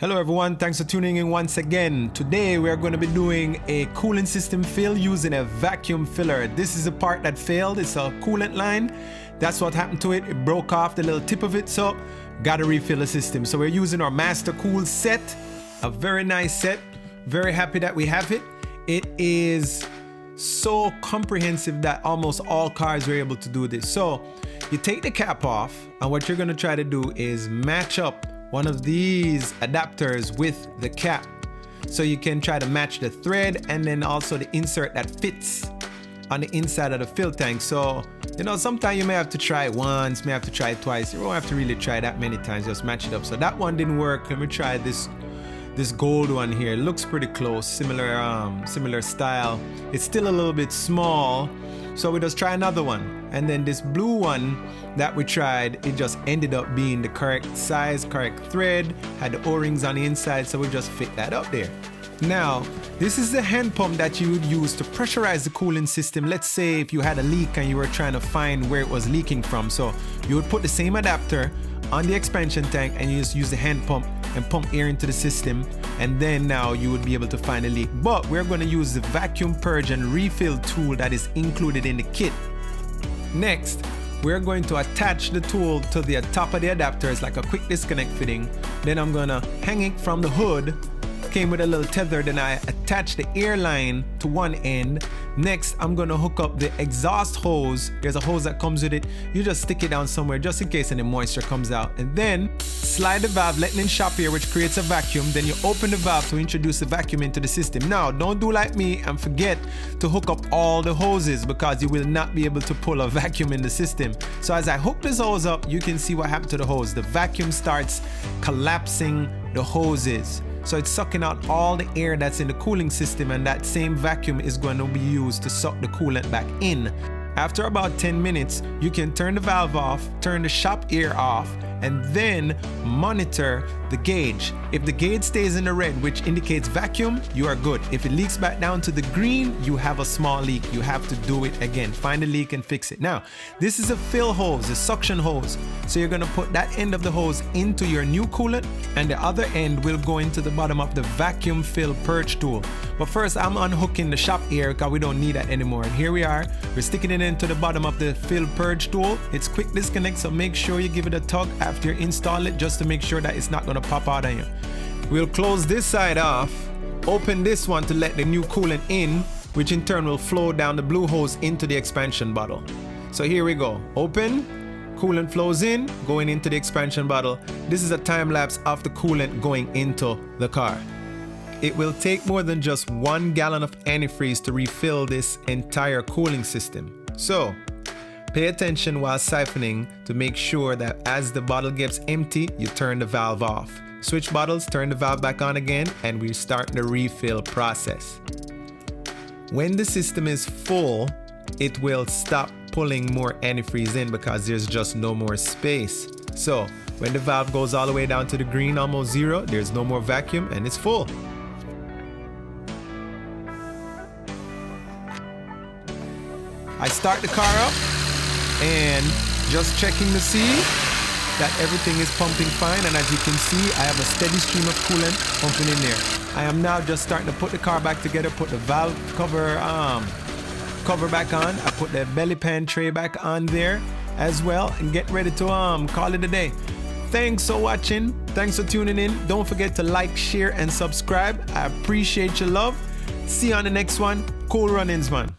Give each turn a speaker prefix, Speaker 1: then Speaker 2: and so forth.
Speaker 1: Hello everyone, thanks for tuning in once again. Today we are going to be doing a cooling system fill using a vacuum filler. This is the part that failed. It's a coolant line. That's what happened to it. It broke off the little tip of it, so got to refill the system. So we're using our Master Cool set, a very nice set. Very happy that we have it. It is so comprehensive that almost all cars were able to do this. So you take the cap off, and what you're going to try to do is match up one of these adapters with the cap, so you can try to match the thread and then also the insert that fits on the inside of the fill tank. So sometimes you may have to try it once, may have to try it twice. You won't have to really try that many times, just match it up. So that one didn't work. Let me try this gold one here. It looks pretty close, similar style. It's still a little bit small, so we just try another one. And then this blue one that we tried, it just ended up being the correct size, correct thread, had the O-rings on the inside, so we just fit that up there. Now, this is the hand pump that you would use to pressurize the cooling system. Let's say if you had a leak and you were trying to find where it was leaking from. So you would put the same adapter on the expansion tank and you just use the hand pump and pump air into the system, and then now you would be able to find a leak. But we're going to use the vacuum purge and refill tool that is included in the kit. Next, we're going to attach the tool to the top of the adapter. It's like a quick disconnect fitting. Then I'm gonna hang it from the hood. Came with a little tether, then I attach the air line to one end. Next, I'm gonna hook up the exhaust hose. There's a hose that comes with it. You just stick it down somewhere just in case any moisture comes out. And then slide the valve, letting in shop air, which creates a vacuum. Then you open the valve to introduce the vacuum into the system. Now, don't do like me and forget to hook up all the hoses, because you will not be able to pull a vacuum in the system. So as I hook this hose up, you can see what happened to the hose. The vacuum starts collapsing the hoses. So it's sucking out all the air that's in the cooling system, and that same vacuum is going to be used to suck the coolant back in. After about 10 minutes, you can turn the valve off, turn the shop air off, and then monitor the gauge. If the gauge stays in the red, which indicates vacuum, you are good. If it leaks back down to the green, you have a small leak. You have to do it again. Find the leak and fix it. Now, this is a fill hose, a suction hose. So you're gonna put that end of the hose into your new coolant, and the other end will go into the bottom of the vacuum fill purge tool. But first, I'm unhooking the shop air because we don't need that anymore. And here we are. We're sticking it into the bottom of the fill purge tool. It's quick disconnect, so make sure you give it a tug after you install it, just to make sure that it's not gonna pop out on you. We'll close this side off, open this one to let the new coolant in, which in turn will flow down the blue hose into the expansion bottle. So here we go. Open, coolant flows in, going into the expansion bottle. This is a time lapse of the coolant going into the car. It will take more than just 1 gallon of antifreeze to refill this entire cooling system. So pay attention while siphoning to make sure that as the bottle gets empty, you turn the valve off. Switch bottles, turn the valve back on again, and we start the refill process. When the system is full, it will stop pulling more antifreeze in because there's just no more space. So when the valve goes all the way down to the green, almost zero, there's no more vacuum and it's full. I start the car up and just checking to see that everything is pumping fine, and as you can see, I have a steady stream of coolant pumping in there. I am now just starting to put the car back together, put the valve cover back on. I put the belly pan tray back on there as well, and get ready to call it a day. Thanks for watching. Thanks for tuning in. Don't forget to like, share, and subscribe. I appreciate your love. See you on the next one. Cool runnings, man.